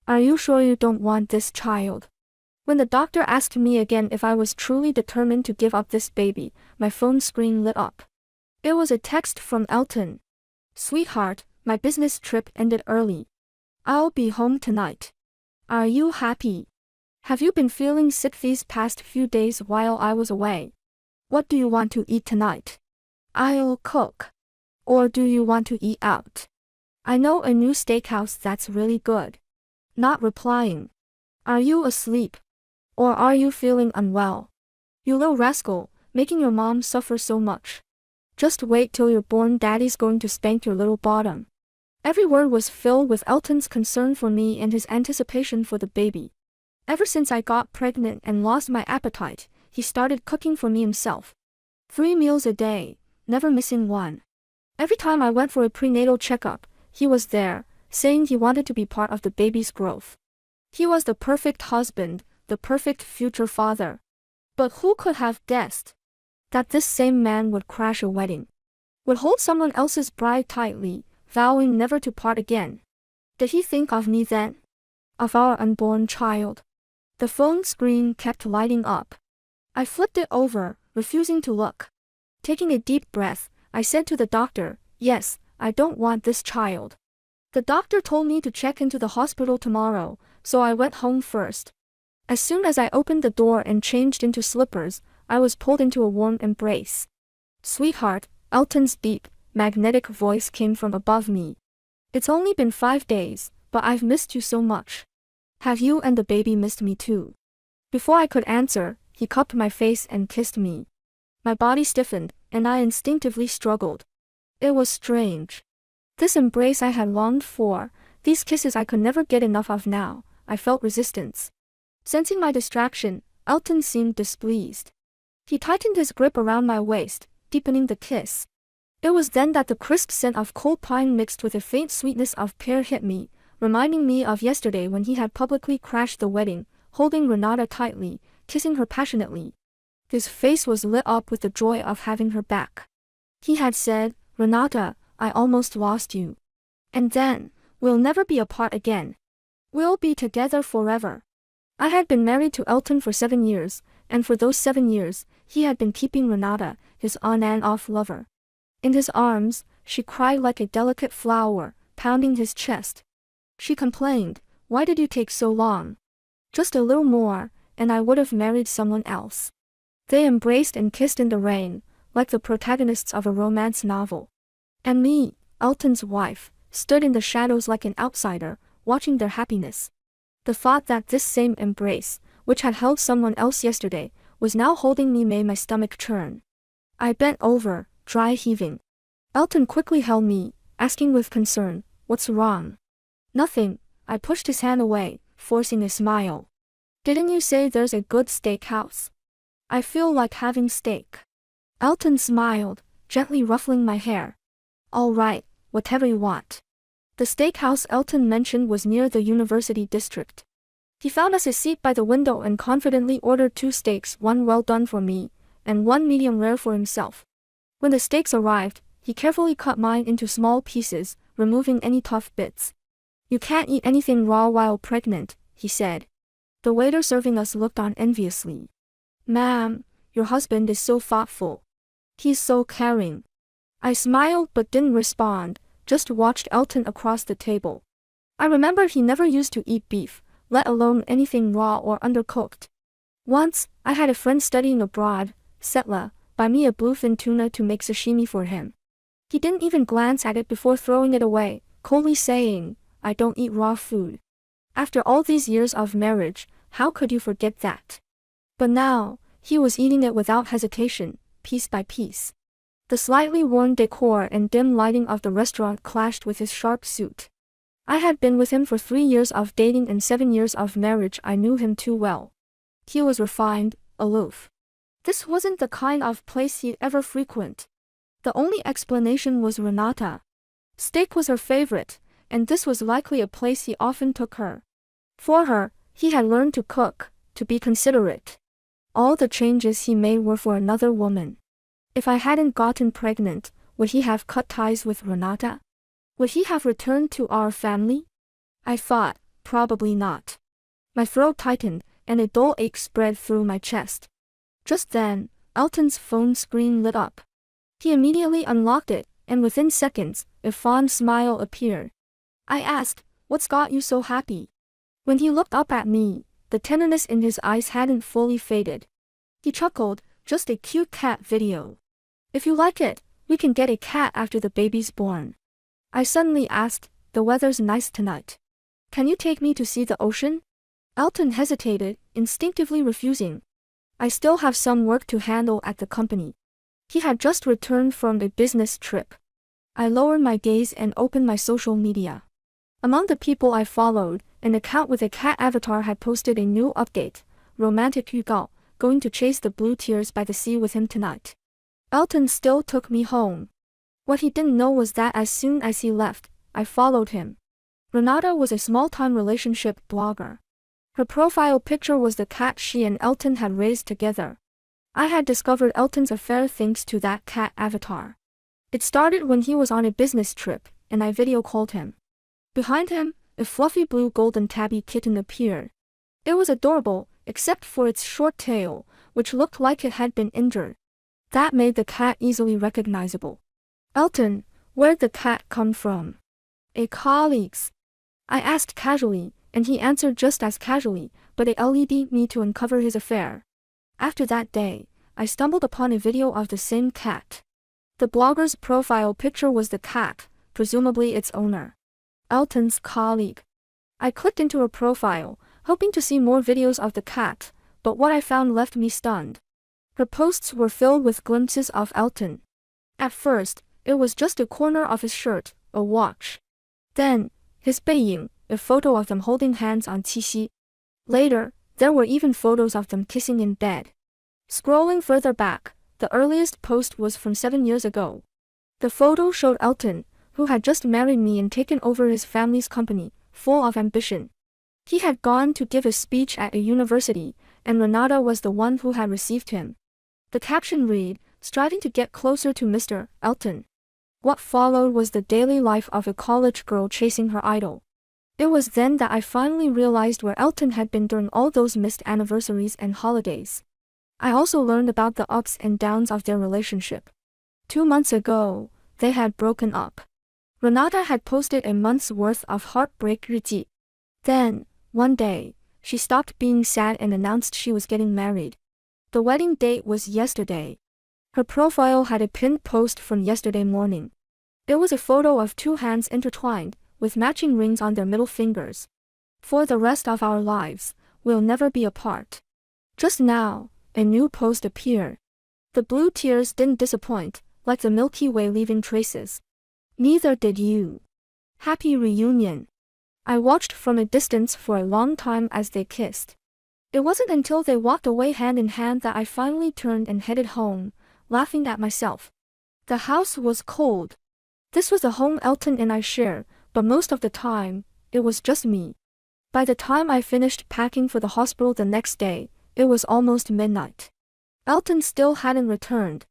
Are you sure you don't want this child? When the doctor asked me again if I was truly determined to give up this baby, my phone screen lit up. It was a text from Elton. Sweetheart, my business trip ended early. I'll be home tonight. Are you happy? Have you been feeling sick these past few days while I was away? What do you want to eat tonight? I'll cook. Or do you want to eat out? I know a new steakhouse that's really good. Not replying. Are you asleep? Or are you feeling unwell? You little rascal, making your mom suffer so much. Just wait till you're born, daddy's going to spank your little bottom. Every word was filled with Elton's concern for me and his anticipation for the baby. Ever since I got pregnant and lost my appetite, he started cooking for me himself. 3 meals a day, never missing one. Every time I went for a prenatal checkup, he was there, saying he wanted to be part of the baby's growth. He was the perfect husband, the perfect future father. But who could have guessed that this same man would crash a wedding, would hold someone else's bride tightly, vowing never to part again? Did he think of me then? Of our unborn child? The phone screen kept lighting up. I flipped it over, refusing to look. Taking a deep breath, I said to the doctor, "Yes, I don't want this child." The doctor told me to check into the hospital tomorrow, so I went home first. As soon as I opened the door and changed into slippers, I was pulled into a warm embrace. "Sweetheart," Elton's deep, magnetic voice came from above me. "It's only been 5 days, but I've missed you so much. Have you and the baby missed me too?" Before I could answer, he cupped my face and kissed me. My body stiffened, and I instinctively struggled. It was strange. This embrace I had longed for, these kisses I could never get enough of now, I felt resistance. Sensing my distraction, Elton seemed displeased. He tightened his grip around my waist, deepening the kiss. It was then that the crisp scent of cold pine mixed with a faint sweetness of pear hit me, reminding me of yesterday when he had publicly crashed the wedding, holding Renata tightly, kissing her passionately. His face was lit up with the joy of having her back. He had said, "Renata, I almost lost you. And then, we'll never be apart again. We'll be together forever." I had been married to Elton for 7 years, and for those 7 years, he had been keeping Renata, his on and off lover. In his arms, she cried like a delicate flower, pounding his chest. She complained, "Why did you take so long? Just a little more, and I would have married someone else." They embraced and kissed in the rain, like the protagonists of a romance novel. And me, Elton's wife, stood in the shadows like an outsider, watching their happiness. The thought that this same embrace, which had held someone else yesterday, was now holding me made my stomach churn. I bent over, dry heaving. Elton quickly held me, asking with concern, "What's wrong?" "Nothing," I pushed his hand away, forcing a smile. "Didn't you say there's a good steakhouse? I feel like having steak." Elton smiled, gently ruffling my hair. "All right, whatever you want." The steakhouse Elton mentioned was near the University District. He found us a seat by the window and confidently ordered 2 steaks, one well done for me, and one medium rare for himself. When the steaks arrived, he carefully cut mine into small pieces, removing any tough bits. "You can't eat anything raw while pregnant," he said. The waiter serving us looked on enviously. "Ma'am, your husband is so thoughtful. He's so caring." I smiled but didn't respond, just watched Elton across the table. I remembered he never used to eat beef, let alone anything raw or undercooked. Once, I had a friend studying abroad, Setla, buy me a bluefin tuna to make sashimi for him. He didn't even glance at it before throwing it away, coldly saying, "I don't eat raw food." After all these years of marriage, how could you forget that? But now, he was eating it without hesitation, piece by piece. The slightly worn decor and dim lighting of the restaurant clashed with his sharp suit. I had been with him for 3 years of dating and 7 years of marriage. I knew him too well. He was refined, aloof. This wasn't the kind of place he'd ever frequent. The only explanation was Renata. Steak was her favorite, and this was likely a place he often took her. For her, he had learned to cook, to be considerate. All the changes he made were for another woman. If I hadn't gotten pregnant, would he have cut ties with Renata? Would he have returned to our family? I thought, Probably not. My throat tightened, and a dull ache spread through my chest. Just then, Elton's phone screen lit up. He immediately unlocked it, and within seconds, a fond smile appeared. I asked, "What's got you so happy?" When he looked up at me, the tenderness in his eyes hadn't fully faded. He chuckled, "Just a cute cat video. If you like it, we can get a cat after the baby's born." I suddenly asked, "The weather's nice tonight. Can you take me to see the ocean?" Elton hesitated, instinctively refusing. I still have some work to handle at the company. He had just returned from a business trip. I lowered my gaze and opened my social media. Among the people I followed, an account with a cat avatar had posted a new update, romantic 预告, going to chase the blue tears by the sea with him tonight. Elton still took me home. What he didn't know was that as soon as he left, I followed him. Renata was a small-time relationship blogger. Her profile picture was the cat she and Elton had raised together. I had discovered Elton's affair thanks to that cat avatar. It started when he was on a business trip, and I video called him. Behind him, a fluffy blue golden tabby kitten appeared. It was adorable, except for its short tail, which looked like it had been injured. That made the cat easily recognizable. "Elton, where'd the cat come from?" "A colleague's." I asked casually, and he answered just as casually, but it led me to uncover his affair. After that day, I stumbled upon a video of the same cat. The blogger's profile picture was the cat, presumably its owner. Elton's colleague. I clicked into her profile, hoping to see more videos of the cat, but what I found left me stunned. Her posts were filled with glimpses of Elton. At first, it was just a corner of his shirt, a watch. Then, his 背影, a photo of them holding hands on qixi. Later, there were even photos of them kissing in bed. Scrolling further back, the earliest post was from 7 years ago. The photo showed Elton, who had just married me and taken over his family's company, full of ambition. He had gone to give a speech at a university, and Renata was the one who had received him. The caption read, "Striving to get closer to Mr. Elton." What followed was the daily life of a college girl chasing her idol. It was then that I finally realized where Elton had been during all those missed anniversaries and holidays. I also learned about the ups and downs of their relationship. 2 months ago, they had broken up. Renata had posted a month's worth of heartbreak 日记. Then, one day, she stopped being sad and announced she was getting married. The wedding date was yesterday. Her profile had a pinned post from yesterday morning. It was a photo of 2 hands intertwined, with matching rings on their middle fingers. "For the rest of our lives, we'll never be apart." Just now, a new post appeared. The blue tears didn't disappoint, like the Milky Way leaving traces. "Neither did you. Happy reunion." I watched from a distance for a long time as they kissed. It wasn't until they walked away hand in hand that I finally turned and headed home, laughing at myself. The house was cold. This was the home Elton and I shared, but most of the time, it was just me. By the time I finished packing for the hospital the next day, it was almost midnight. Elton still hadn't returned.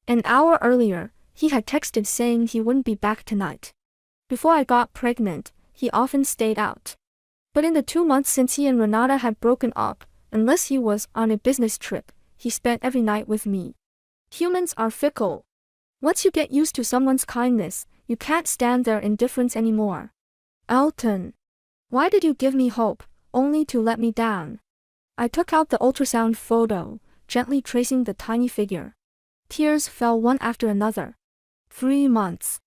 An hour earlier, he had texted saying he wouldn't be back tonight. Before I got pregnant, he often stayed out. But in the 2 months since he and Renata had broken up, unless he was on a business trip, he spent every night with me. Humans are fickle. Once you get used to someone's kindness, you can't stand their indifference anymore. "Elton, why did you give me hope, only to let me down?" I took out the ultrasound photo, gently tracing the tiny figure. Tears fell one after another. 3 months.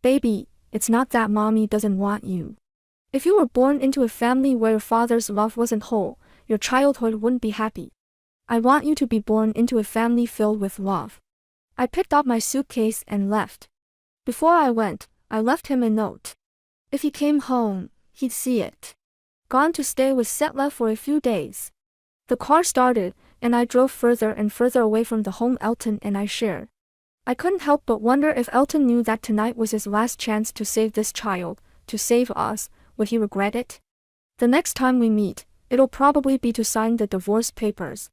"Baby, it's not that mommy doesn't want you. If you were born into a family where your father's love wasn't whole, your childhood wouldn't be happy. I want you to be born into a family filled with love." I picked up my suitcase and left. Before I went, I left him a note. If he came home, he'd see it. Gone to stay with Setla for a few days. The car started, and I drove further and further away from the home Elton and I shared. I couldn't help but wonder if Elton knew that tonight was his last chance to save this child, to save us. Would he regret it? The next time we meet, it'll probably be to sign the divorce papers.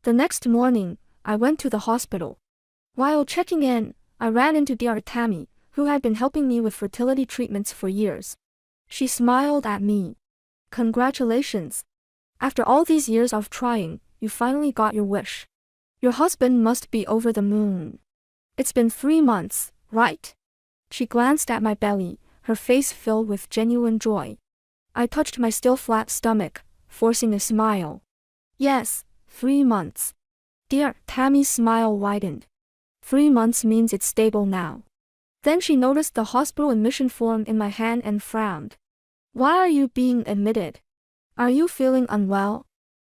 The next morning, I went to the hospital. While checking in, I ran into Dr. Tammy, who had been helping me with fertility treatments for years. She smiled at me. Congratulations. After all these years of trying, you finally got your wish. Your husband must be over the moon. It's been 3 months, right? She glanced at my belly, her face filled with genuine joy. I touched my still flat stomach, forcing a smile. Yes, 3 months. Dear Tammy's smile widened. 3 months means it's stable now. Then she noticed the hospital admission form in my hand and frowned. Why are you being admitted? Are you feeling unwell?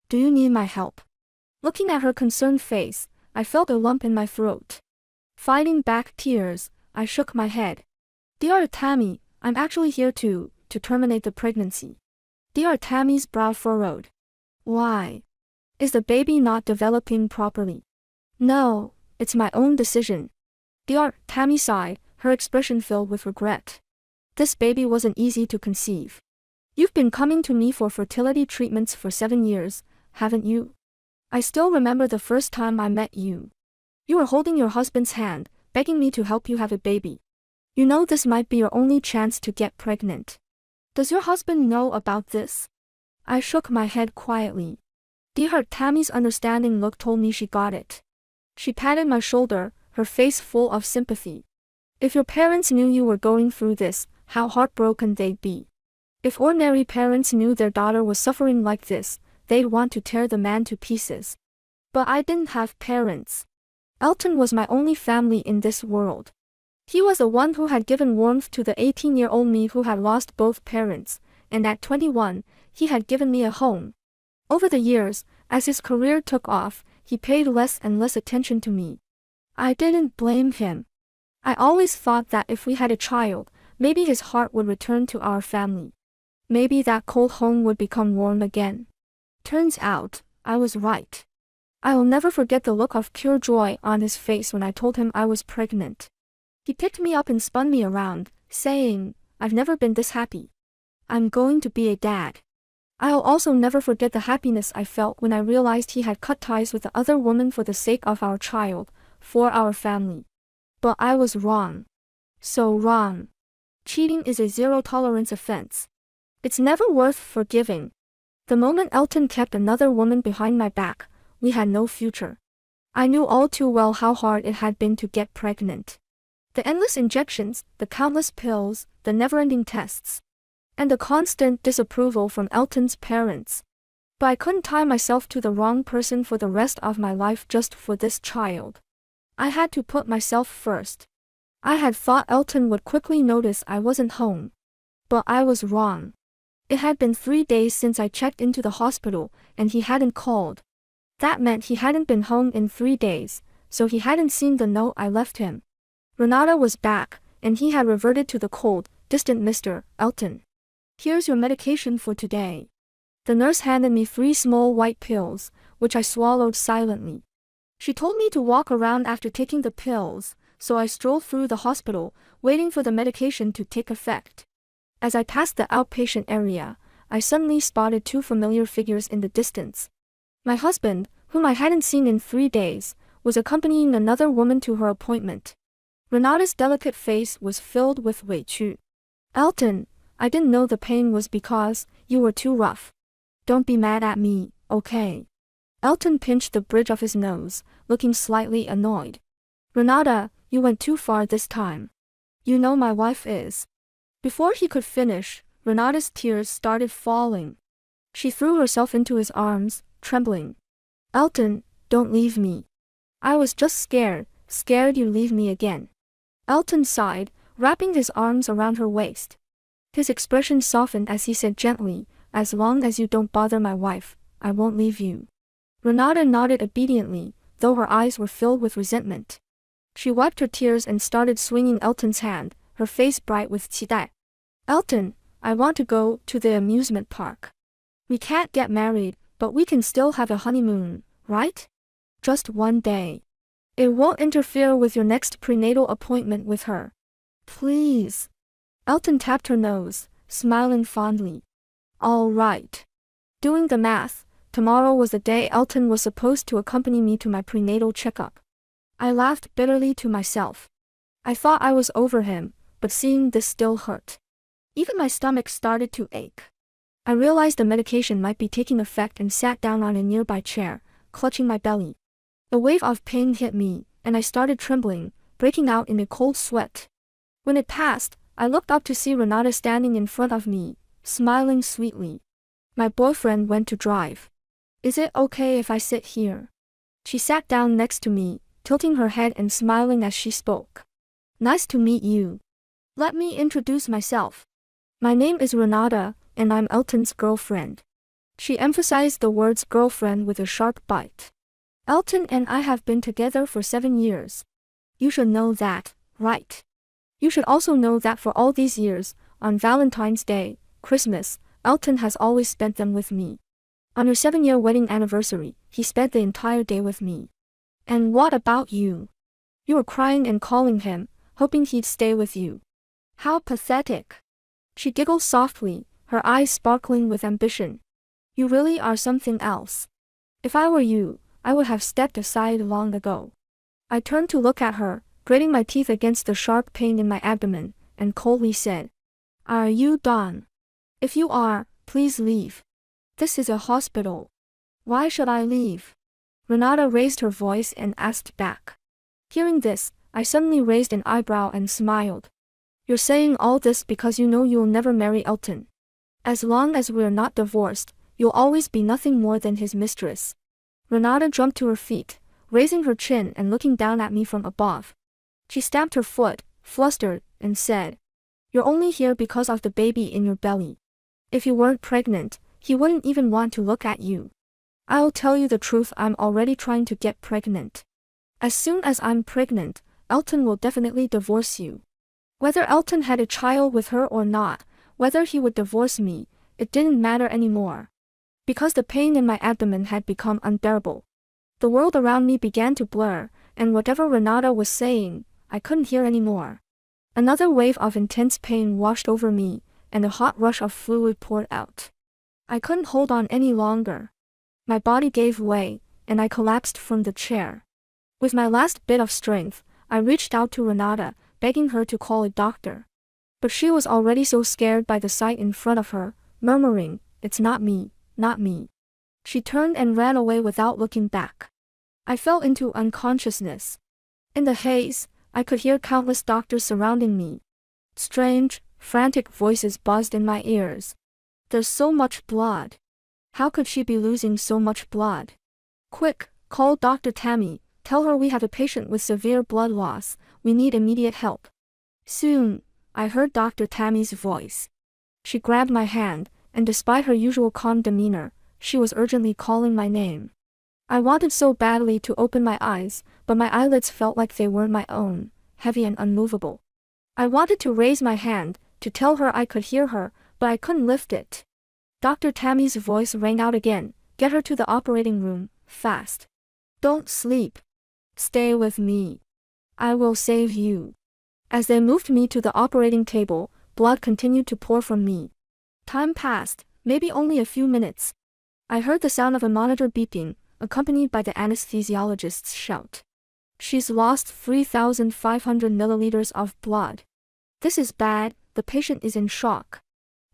Do you need my help? Looking at her concerned face, I felt a lump in my throat. Fighting back tears, I shook my head. Dear Tammy, I'm actually here to terminate the pregnancy. Dear Tammy's brow furrowed. Why? Is the baby not developing properly? No, it's my own decision. Dear Tammy sighed, her expression filled with regret. This baby wasn't easy to conceive. You've been coming to me for fertility treatments for 7 years, haven't you? I still remember the first time I met you. You were holding your husband's hand, begging me to help you have a baby. You know this might be your only chance to get pregnant. Does your husband know about this? I shook my head quietly. Dear Tammy's understanding look told me she got it. She patted my shoulder, her face full of sympathy. If your parents knew you were going through this, how heartbroken they'd be. If ordinary parents knew their daughter was suffering like this, they'd want to tear the man to pieces. But I didn't have parents. Elton was my only family in this world. He was the one who had given warmth to the 18-year-old me who had lost both parents, and at 21, he had given me a home. Over the years, as his career took off, he paid less and less attention to me. I didn't blame him. I always thought that if we had a child, maybe his heart would return to our family. Maybe that cold home would become warm again. Turns out, I was right. I will never forget the look of pure joy on his face when I told him I was pregnant. He picked me up and spun me around, saying, I've never been this happy. I'm going to be a dad. I'll also never forget the happiness I felt when I realized he had cut ties with the other woman for the sake of our child, for our family. But I was wrong. So wrong. Cheating is a zero-tolerance offense. It's never worth forgiving. The moment Elton kept another woman behind my back, we had no future. I knew all too well how hard it had been to get pregnant. The endless injections, the countless pills, the never-ending tests. And the constant disapproval from Elton's parents. But I couldn't tie myself to the wrong person for the rest of my life just for this child. I had to put myself first. I had thought Elton would quickly notice I wasn't home. But I was wrong. It had been 3 days since I checked into the hospital, and he hadn't called. That meant he hadn't been home in 3 days, so he hadn't seen the note I left him. Renata was back, and he had reverted to the cold, distant Mr. Elton. Here's your medication for today. The nurse handed me 3 small white pills, which I swallowed silently. She told me to walk around after taking the pills, so I strolled through the hospital, waiting for the medication to take effect. As I passed the outpatient area, I suddenly spotted 2 familiar figures in the distance. My husband, whom I hadn't seen in 3 days, was accompanying another woman to her appointment. Renata's delicate face was filled with 委屈. Elton, I didn't know the pain was because you were too rough. Don't be mad at me, okay? Elton pinched the bridge of his nose, looking slightly annoyed. Renata, you went too far this time. You know my wife is. Before he could finish, Renata's tears started falling. She threw herself into his arms, trembling. Elton, don't leave me. I was just scared you'd leave me again. Elton sighed, wrapping his arms around her waist. His expression softened as he said gently, as long as you don't bother my wife, I won't leave you. Renata nodded obediently, though her eyes were filled with resentment. She wiped her tears and started swinging Elton's hand, her face bright with 期待. Elton, I want to go to the amusement park. We can't get married, but we can still have a honeymoon, right? Just 1 day. It won't interfere with your next prenatal appointment with her. Please. Elton tapped her nose, smiling fondly. All right. Doing the math, tomorrow was the day Elton was supposed to accompany me to my prenatal checkup. I laughed bitterly to myself. I thought I was over him, but seeing this still hurt. Even my stomach started to ache. I realized the medication might be taking effect and sat down on a nearby chair, clutching my belly. A wave of pain hit me, and I started trembling, breaking out in a cold sweat. When it passed, I looked up to see Renata standing in front of me, smiling sweetly. My boyfriend went to drive. Is it okay if I sit here? She sat down next to me, tilting her head and smiling as she spoke. Nice to meet you. Let me introduce myself. My name is Renata, and I'm Elton's girlfriend. She emphasized the words girlfriend with a sharp bite. Elton and I have been together for 7 years. You should know that, right? You should also know that for all these years, on Valentine's Day, Christmas, Elton has always spent them with me. On our 7-year wedding anniversary, he spent the entire day with me. And what about you? You were crying and calling him, hoping he'd stay with you. How pathetic. She giggled softly, her eyes sparkling with ambition. You really are something else. If I were you, I would have stepped aside long ago. I turned to look at her, grating my teeth against the sharp pain in my abdomen, and coldly said, Are you done? If you are, please leave. This is a hospital. Why should I leave? Renata raised her voice and asked back. Hearing this, I suddenly raised an eyebrow and smiled. You're saying all this because you know you'll never marry Elton. As long as we're not divorced, you'll always be nothing more than his mistress. Renata jumped to her feet, raising her chin and looking down at me from above. She stamped her foot, flustered, and said, You're only here because of the baby in your belly. If you weren't pregnant, he wouldn't even want to look at you. I'll tell you the truth, I'm already trying to get pregnant. As soon as I'm pregnant, Elton will definitely divorce you. Whether Elton had a child with her or not, whether he would divorce me, it didn't matter anymore. Because the pain in my abdomen had become unbearable. The world around me began to blur, and whatever Renata was saying, I couldn't hear anymore. Another wave of intense pain washed over me, and a hot rush of fluid poured out. I couldn't hold on any longer. My body gave way, and I collapsed from the chair. With my last bit of strength, I reached out to Renata, begging her to call a doctor. But she was already so scared by the sight in front of her, murmuring, It's not me, not me. She turned and ran away without looking back. I fell into unconsciousness. In the haze, I could hear countless doctors surrounding me. Strange, frantic voices buzzed in my ears. There's so much blood. How could she be losing so much blood? Quick, call Dr. Tammy, tell her we have a patient with severe blood loss, we need immediate help. Soon, I heard Dr. Tammy's voice. She grabbed my hand, and despite her usual calm demeanor, she was urgently calling my name. I wanted so badly to open my eyes, but my eyelids felt like they weren't my own, heavy and unmovable. I wanted to raise my hand, to tell her I could hear her, but I couldn't lift it. Dr. Tammy's voice rang out again, Get her to the operating room, fast. Don't sleep. Stay with me. I will save you. As they moved me to the operating table, blood continued to pour from me. Time passed, maybe only a few minutes. I heard the sound of a monitor beeping, accompanied by the anesthesiologist's shout. She's lost 3,500 milliliters of blood. This is bad, the patient is in shock.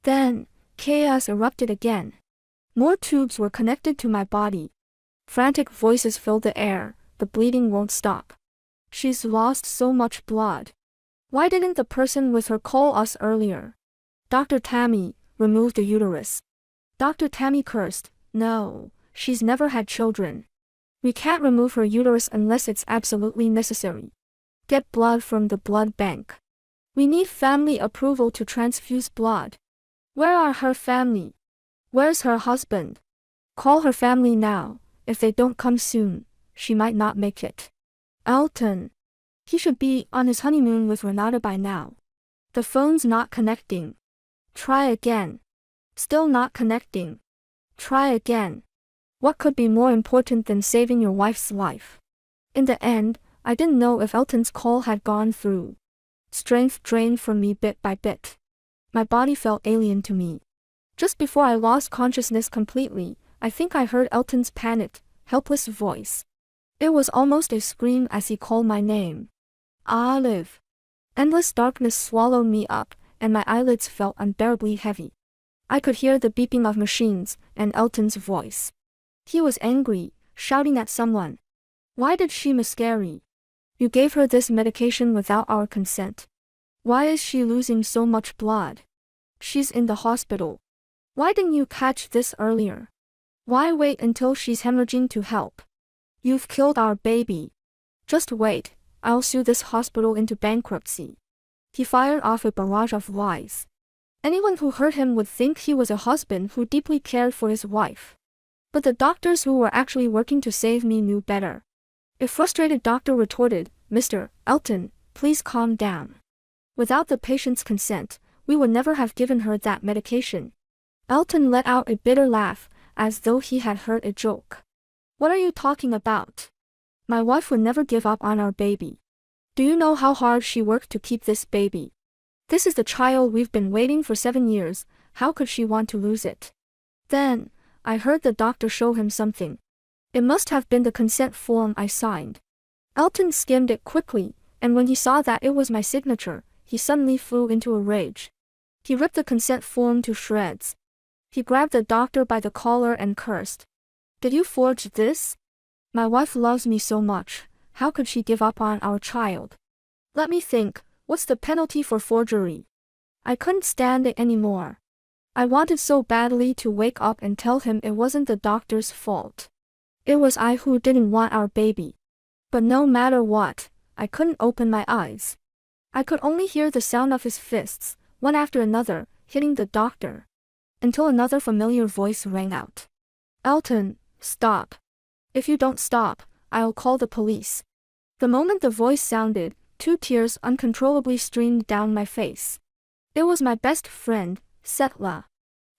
Then, chaos erupted again. More tubes were connected to my body. Frantic voices filled the air, the bleeding won't stop. She's lost so much blood. Why didn't the person with her call us earlier? Dr. Tammy, remove the uterus. Dr. Tammy cursed, No, she's never had children. We can't remove her uterus unless it's absolutely necessary. Get blood from the blood bank. We need family approval to transfuse blood. Where are her family? Where's her husband? Call her family now. If they don't come soon, she might not make it. Elton. He should be on his honeymoon with Renata by now. The phone's not connecting. Try again. Still not connecting. Try again. What could be more important than saving your wife's life? In the end, I didn't know if Elton's call had gone through. Strength drained from me bit by bit. My body felt alien to me. Just before I lost consciousness completely, I think I heard Elton's panicked, helpless voice. It was almost a scream as he called my name. Olive. Endless darkness swallowed me up, and my eyelids felt unbearably heavy. I could hear the beeping of machines and Elton's voice. He was angry, shouting at someone. Why did she miscarry? You gave her this medication without our consent. Why is she losing so much blood? She's in the hospital. Why didn't you catch this earlier? Why wait until she's hemorrhaging to help? You've killed our baby. Just wait, I'll sue this hospital into bankruptcy. He fired off a barrage of lies. Anyone who heard him would think he was a husband who deeply cared for his wife. But the doctors who were actually working to save me knew better. A frustrated doctor retorted, Mr. Elton, please calm down. Without the patient's consent, we would never have given her that medication. Elton let out a bitter laugh, as though he had heard a joke. What are you talking about? My wife would never give up on our baby. Do you know how hard she worked to keep this baby? This is the child we've been waiting for 7 years, how could she want to lose it? Then, I heard the doctor show him something. It must have been the consent form I signed. Elton skimmed it quickly, and when he saw that it was my signature, he suddenly flew into a rage. He ripped the consent form to shreds. He grabbed the doctor by the collar and cursed. Did you forge this? My wife loves me so much, how could she give up on our child? Let me think, what's the penalty for forgery? I couldn't stand it anymore. I wanted so badly to wake up and tell him it wasn't the doctor's fault. It was I who didn't want our baby. But no matter what, I couldn't open my eyes. I could only hear the sound of his fists, one after another, hitting the doctor. Until another familiar voice rang out. Elton, stop. If you don't stop, I'll call the police. The moment the voice sounded, 2 tears uncontrollably streamed down my face. It was my best friend, Setla.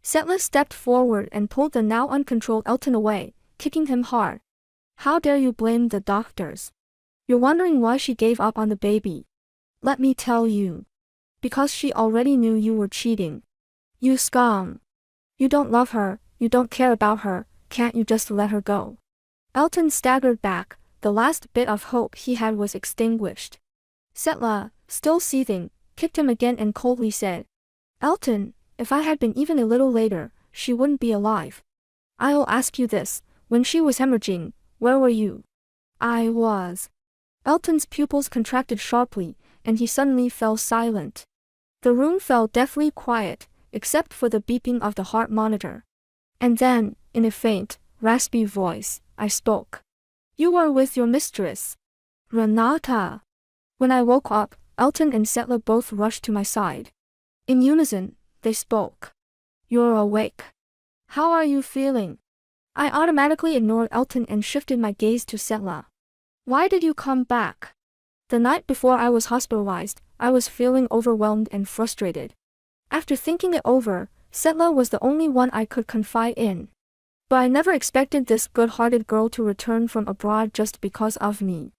Setla stepped forward and pulled the now uncontrolled Elton away, kicking him hard. How dare you blame the doctors? You're wondering why she gave up on the baby. Let me tell you. Because she already knew you were cheating. You scum. You don't love her, you don't care about her, can't you just let her go? Elton staggered back, the last bit of hope he had was extinguished. Setla, still seething, kicked him again and coldly said, Elton, if I had been even a little later, she wouldn't be alive. I'll ask you this, when she was hemorrhaging, where were you? I was. Elton's pupils contracted sharply, and he suddenly fell silent. The room fell deathly quiet, except for the beeping of the heart monitor. And then, in a faint, raspy voice, I spoke. You were with your mistress. Renata. When I woke up, Elton and Setla both rushed to my side. In unison, they spoke. You're awake. How are you feeling? I automatically ignored Elton and shifted my gaze to Setla. Why did you come back? The night before I was hospitalized, I was feeling overwhelmed and frustrated. After thinking it over, Setla was the only one I could confide in. But I never expected this good-hearted girl to return from abroad just because of me.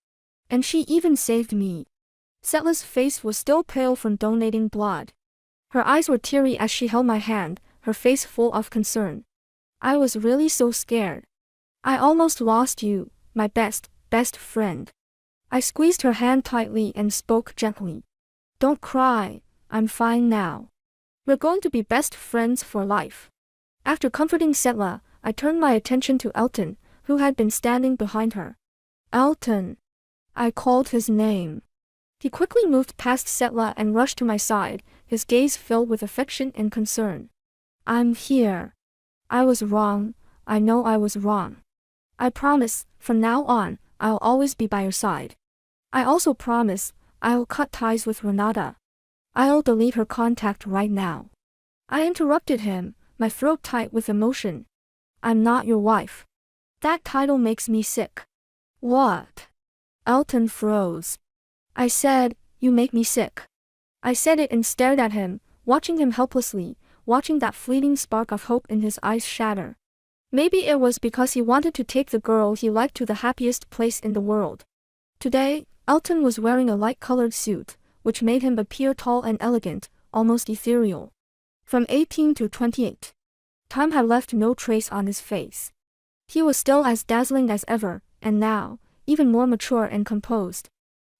And she even saved me. Setla's face was still pale from donating blood. Her eyes were teary as she held my hand, her face full of concern. I was really so scared. I almost lost you, my best friend. I squeezed her hand tightly and spoke gently. Don't cry, I'm fine now. We're going to be best friends for life. After comforting Setla, I turned my attention to Elton, who had been standing behind her. Elton. I called his name. He quickly moved past Setla and rushed to my side, his gaze filled with affection and concern. I'm here. I was wrong, I know I was wrong. I promise, from now on, I'll always be by your side. I also promise, I'll cut ties with Renata. I'll delete her contact right now. I interrupted him, my throat tight with emotion. I'm not your wife. That title makes me sick. What? Elton froze. I said, you make me sick. I said it and stared at him, watching him helplessly, watching that fleeting spark of hope in his eyes shatter. Maybe it was because he wanted to take the girl he liked to the happiest place in the world. Today, Elton was wearing a light-colored suit, which made him appear tall and elegant, almost ethereal. From 18 to 28. Time had left no trace on his face. He was still as dazzling as ever, and now, even more mature and composed.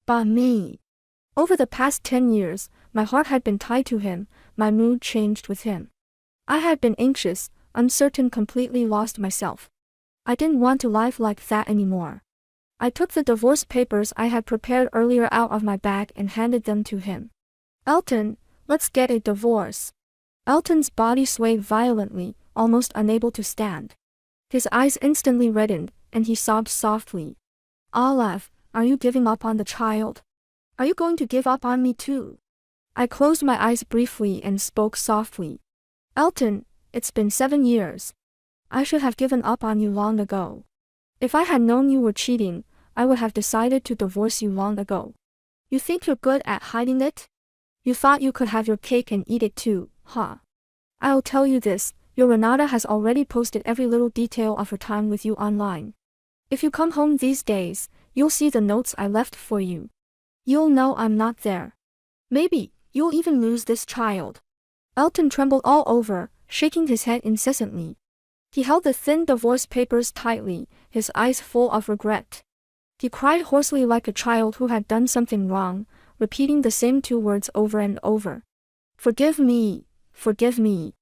But me. Over the past 10 years, my heart had been tied to him, my mood changed with him. I had been anxious, uncertain, completely lost myself. I didn't want to live like that anymore. I took the divorce papers I had prepared earlier out of my bag and handed them to him. Elton, let's get a divorce. Elton's body swayed violently, almost unable to stand. His eyes instantly reddened, and he sobbed softly. Olive, are you giving up on the child? Are you going to give up on me too? I closed my eyes briefly and spoke softly. Elton, it's been 7 years. I should have given up on you long ago. If I had known you were cheating, I would have decided to divorce you long ago. You think you're good at hiding it? You thought you could have your cake and eat it too, huh? I'll tell you this, your Renata has already posted every little detail of her time with you online. If you come home these days, you'll see the notes I left for you. You'll know I'm not there. Maybe, you'll even lose this child. Elton trembled all over, shaking his head incessantly. He held the thin divorce papers tightly, his eyes full of regret. He cried hoarsely like a child who had done something wrong, repeating the same 2 words over and over. Forgive me, forgive me.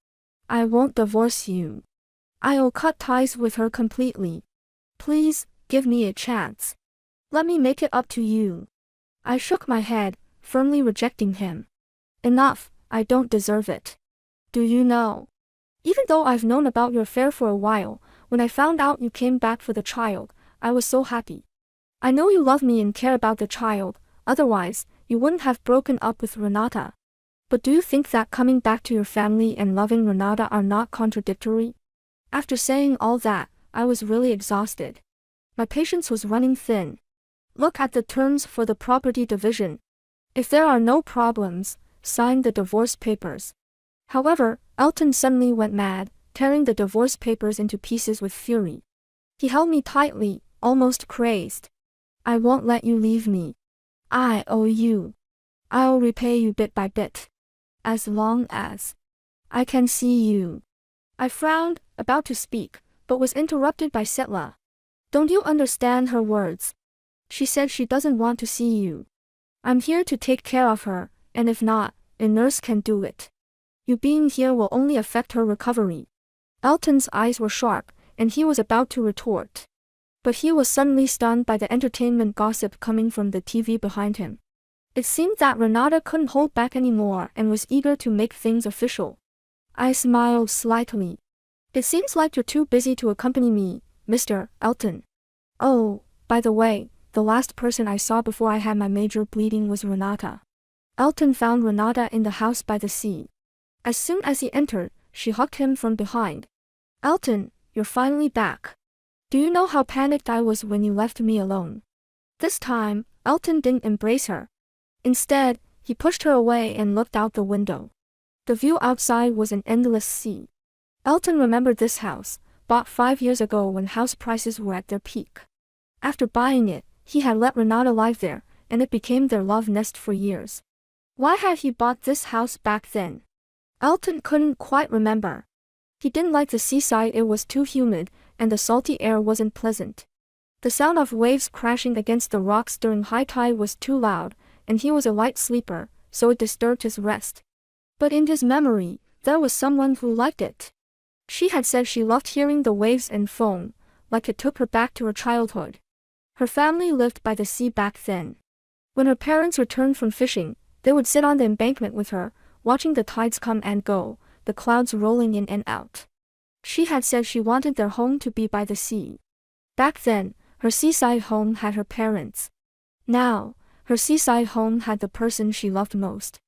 I won't divorce you. I'll cut ties with her completely. Please, give me a chance. Let me make it up to you. I shook my head, firmly rejecting him. Enough, I don't deserve it. Do you know? Even though I've known about your affair for a while, when I found out you came back for the child, I was so happy. I know you love me and care about the child, otherwise, you wouldn't have broken up with Renata. But do you think that coming back to your family and loving Renata are not contradictory? After saying all that, I was really exhausted. My patience was running thin. Look at the terms for the property division. If there are no problems, sign the divorce papers. However, Elton suddenly went mad, tearing the divorce papers into pieces with fury. He held me tightly, almost crazed. I won't let you leave me. I owe you. I'll repay you bit by bit. As long as I can see you. I frowned, about to speak, but was interrupted by Setla. Don't you understand her words? She said she doesn't want to see you. I'm here to take care of her, and if not, a nurse can do it. You being here will only affect her recovery. Elton's eyes were sharp, and he was about to retort. But he was suddenly stunned by the entertainment gossip coming from the TV behind him. It seemed that Renata couldn't hold back anymore and was eager to make things official. I smiled slightly. It seems like you're too busy to accompany me, Mr. Elton. Oh, by the way, the last person I saw before I had my major bleeding was Renata. Elton found Renata in the house by the sea. As soon as he entered, she hugged him from behind. Elton, you're finally back. Do you know how panicked I was when you left me alone? This time, Elton didn't embrace her. Instead, he pushed her away and looked out the window. The view outside was an endless sea. Elton remembered this house, bought 5 years ago when house prices were at their peak. After buying it, he had let Renata live there, and it became their love nest for years. Why had he bought this house back then? Elton couldn't quite remember. He didn't like the seaside, it was too humid, and the salty air wasn't pleasant. The sound of waves crashing against the rocks during high tide was too loud, and he was a light sleeper, so it disturbed his rest. But in his memory, there was someone who liked it. She had said she loved hearing the waves and foam, like it took her back to her childhood. Her family lived by the sea back then. When her parents returned from fishing, they would sit on the embankment with her, watching the tides come and go, the clouds rolling in and out. She had said she wanted their home to be by the sea. Back then, her seaside home had her parents. Now, her seaside home had the person she loved most.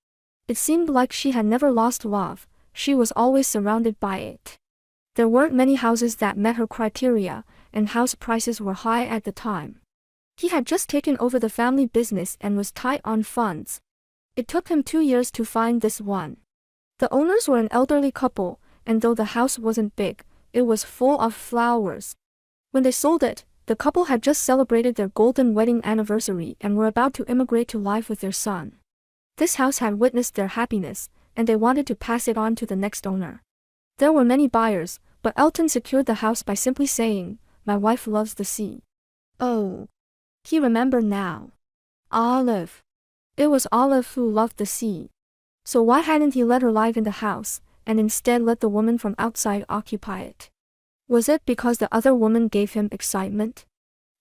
It seemed like she had never lost love, she was always surrounded by it. There weren't many houses that met her criteria, and house prices were high at the time. He had just taken over the family business and was tight on funds. It took him 2 years to find this one. The owners were an elderly couple, and though the house wasn't big, it was full of flowers. When they sold it, the couple had just celebrated their golden wedding anniversary and were about to immigrate to live with their son. This house had witnessed their happiness, and they wanted to pass it on to the next owner. There were many buyers, but Elton secured the house by simply saying, "My wife loves the sea." Oh. He remembered now. Olive. It was Olive who loved the sea. So why hadn't he let her live in the house, and instead let the woman from outside occupy it? Was it because the other woman gave him excitement?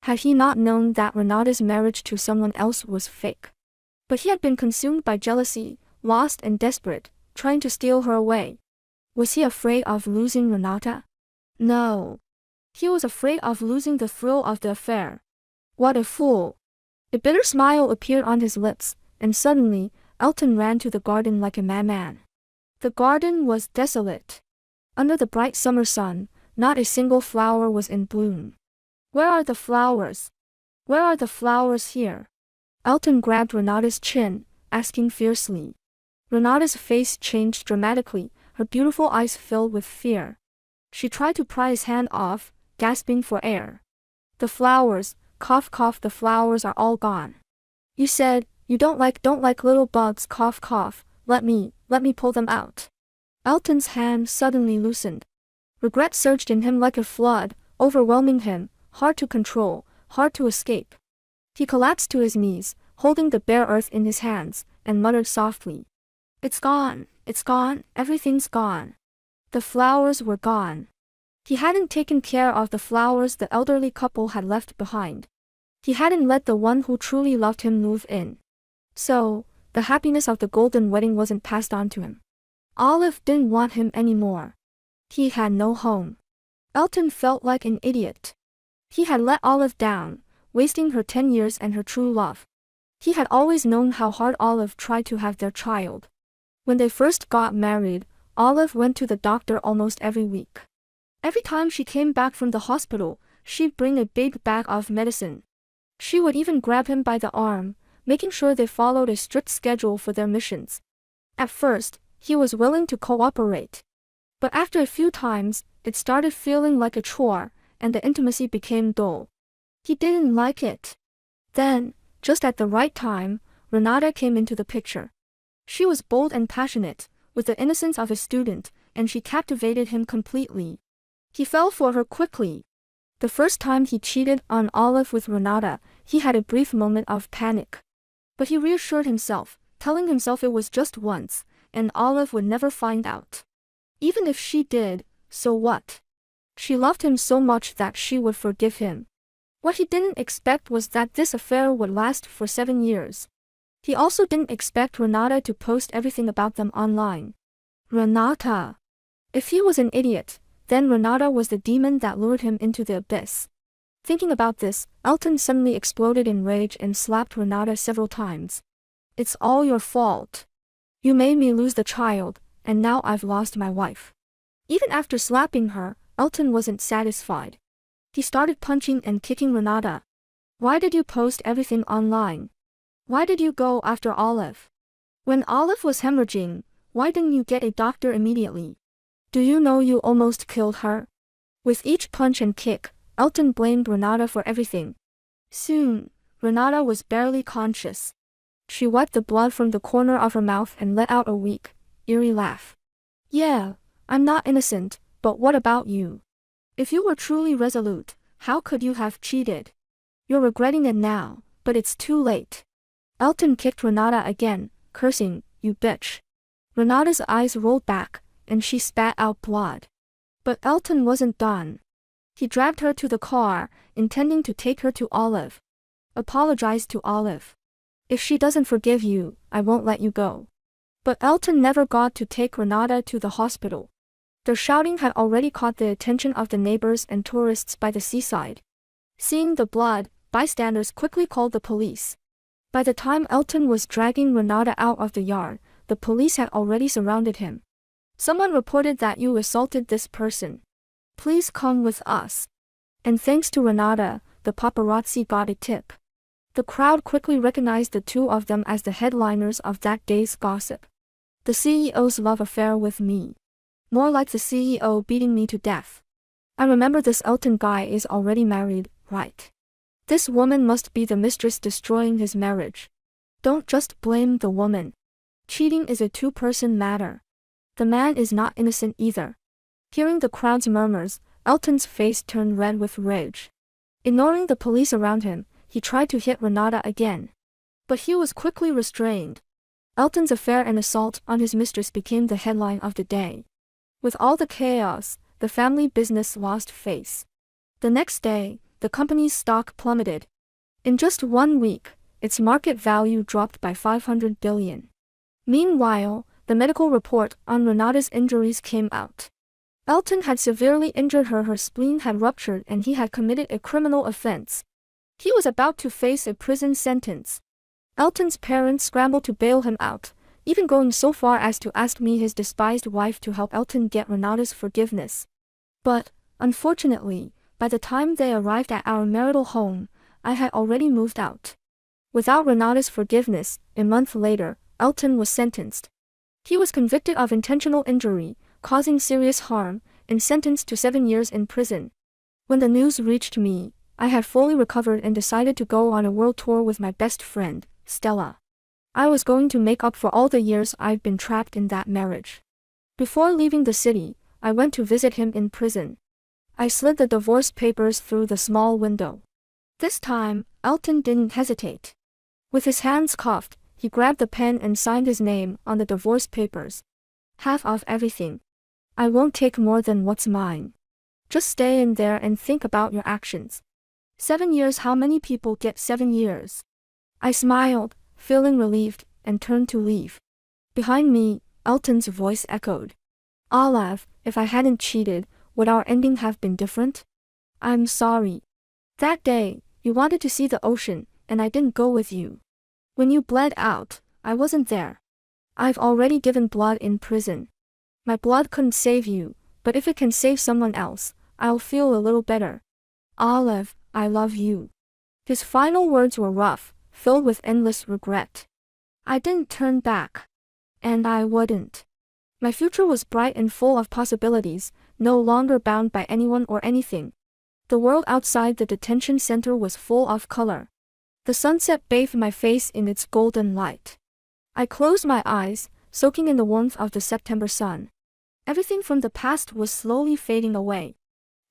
Had he not known that Renata's marriage to someone else was fake? But he had been consumed by jealousy, lost and desperate, trying to steal her away. Was he afraid of losing Renata? No. He was afraid of losing the thrill of the affair. What a fool! A bitter smile appeared on his lips, and suddenly, Elton ran to the garden like a madman. The garden was desolate. Under the bright summer sun, not a single flower was in bloom. Where are the flowers? Where are the flowers here? Elton grabbed Renata's chin, asking fiercely. Renata's face changed dramatically, her beautiful eyes filled with fear. She tried to pry his hand off, gasping for air. The flowers, cough cough, the flowers are all gone. You said, you don't like little bugs, cough cough, let me pull them out. Elton's hand suddenly loosened. Regret surged in him like a flood, overwhelming him, hard to control, hard to escape. He collapsed to his knees, holding the bare earth in his hands, and muttered softly. It's gone, everything's gone. The flowers were gone. He hadn't taken care of the flowers the elderly couple had left behind. He hadn't let the one who truly loved him move in. So, the happiness of the golden wedding wasn't passed on to him. Olive didn't want him anymore. He had no home. Elton felt like an idiot. He had let Olive down, wasting her 10 years and her true love. He had always known how hard Olive tried to have their child. When they first got married, Olive went to the doctor almost every week. Every time she came back from the hospital, she'd bring a big bag of medicine. She would even grab him by the arm, making sure they followed a strict schedule for their missions. At first, he was willing to cooperate. But after a few times, it started feeling like a chore, and the intimacy became dull. He didn't like it. Then, just at the right time, Renata came into the picture. She was bold and passionate, with the innocence of a student, and she captivated him completely. He fell for her quickly. The first time he cheated on Olive with Renata, he had a brief moment of panic. But he reassured himself, telling himself it was just once, and Olive would never find out. Even if she did, so what? She loved him so much that she would forgive him. What he didn't expect was that this affair would last for 7 years. He also didn't expect Renata to post everything about them online. Renata! If he was an idiot, then Renata was the demon that lured him into the abyss. Thinking about this, Elton suddenly exploded in rage and slapped Renata several times. It's all your fault. You made me lose the child, and now I've lost my wife. Even after slapping her, Elton wasn't satisfied. He started punching and kicking Renata. Why did you post everything online? Why did you go after Olive? When Olive was hemorrhaging, why didn't you get a doctor immediately? Do you know you almost killed her? With each punch and kick, Elton blamed Renata for everything. Soon, Renata was barely conscious. She wiped the blood from the corner of her mouth and let out a weak, eerie laugh. Yeah, I'm not innocent, but what about you? If you were truly resolute, how could you have cheated? You're regretting it now, but it's too late. Elton kicked Renata again, cursing, you bitch. Renata's eyes rolled back, and she spat out blood. But Elton wasn't done. He dragged her to the car, intending to take her to Olive. Apologize to Olive. If she doesn't forgive you, I won't let you go. But Elton never got to take Renata to the hospital. Their shouting had already caught the attention of the neighbors and tourists by the seaside. Seeing the blood, bystanders quickly called the police. By the time Elton was dragging Renata out of the yard, the police had already surrounded him. Someone reported that you assaulted this person. Please come with us. And thanks to Renata, the paparazzi got a tip. The crowd quickly recognized the two of them as the headliners of that day's gossip. The CEO's love affair with me. More like the CEO beating me to death. I remember this Elton guy is already married, right? This woman must be the mistress destroying his marriage. Don't just blame the woman. Cheating is a two-person matter. The man is not innocent either. Hearing the crowd's murmurs, Elton's face turned red with rage. Ignoring the police around him, he tried to hit Renata again. But he was quickly restrained. Elton's affair and assault on his mistress became the headline of the day. With all the chaos, the family business lost face. The next day, the company's stock plummeted. In just 1 week, its market value dropped by 500 billion. Meanwhile, the medical report on Renata's injuries came out. Elton had severely injured her, her spleen had ruptured, and he had committed a criminal offense. He was about to face a prison sentence. Elton's parents scrambled to bail him out, even going so far as to ask me, his despised wife, to help Elton get Renata's forgiveness. But, unfortunately, by the time they arrived at our marital home, I had already moved out. Without Renata's forgiveness, a month later, Elton was sentenced. He was convicted of intentional injury, causing serious harm, and sentenced to 7 years in prison. When the news reached me, I had fully recovered and decided to go on a world tour with my best friend, Stella. I was going to make up for all the years I'd been trapped in that marriage. Before leaving the city, I went to visit him in prison. I slid the divorce papers through the small window. This time, Elton didn't hesitate. With his hands cuffed, he grabbed the pen and signed his name on the divorce papers. Half of everything. I won't take more than what's mine. Just stay in there and think about your actions. 7 years. How many people get 7 years? I smiled, feeling relieved, and turned to leave. Behind me, Elton's voice echoed. Olive, if I hadn't cheated, would our ending have been different? I'm sorry. That day, you wanted to see the ocean, and I didn't go with you. When you bled out, I wasn't there. I've already given blood in prison. My blood couldn't save you, but if it can save someone else, I'll feel a little better. Olive, I love you. His final words were rough, filled with endless regret. I didn't turn back. And I wouldn't. My future was bright and full of possibilities, no longer bound by anyone or anything. The world outside the detention center was full of color. The sunset bathed my face in its golden light. I closed my eyes, soaking in the warmth of the September sun. Everything from the past was slowly fading away.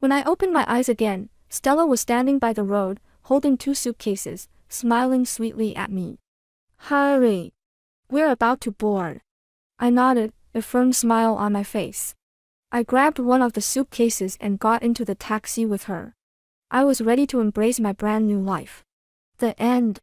When I opened my eyes again, Stella was standing by the road, holding 2 suitcases, smiling sweetly at me. Hurry! We're about to board. I nodded, a firm smile on my face. I grabbed one of the suitcases and got into the taxi with her. I was ready to embrace my brand new life. The end.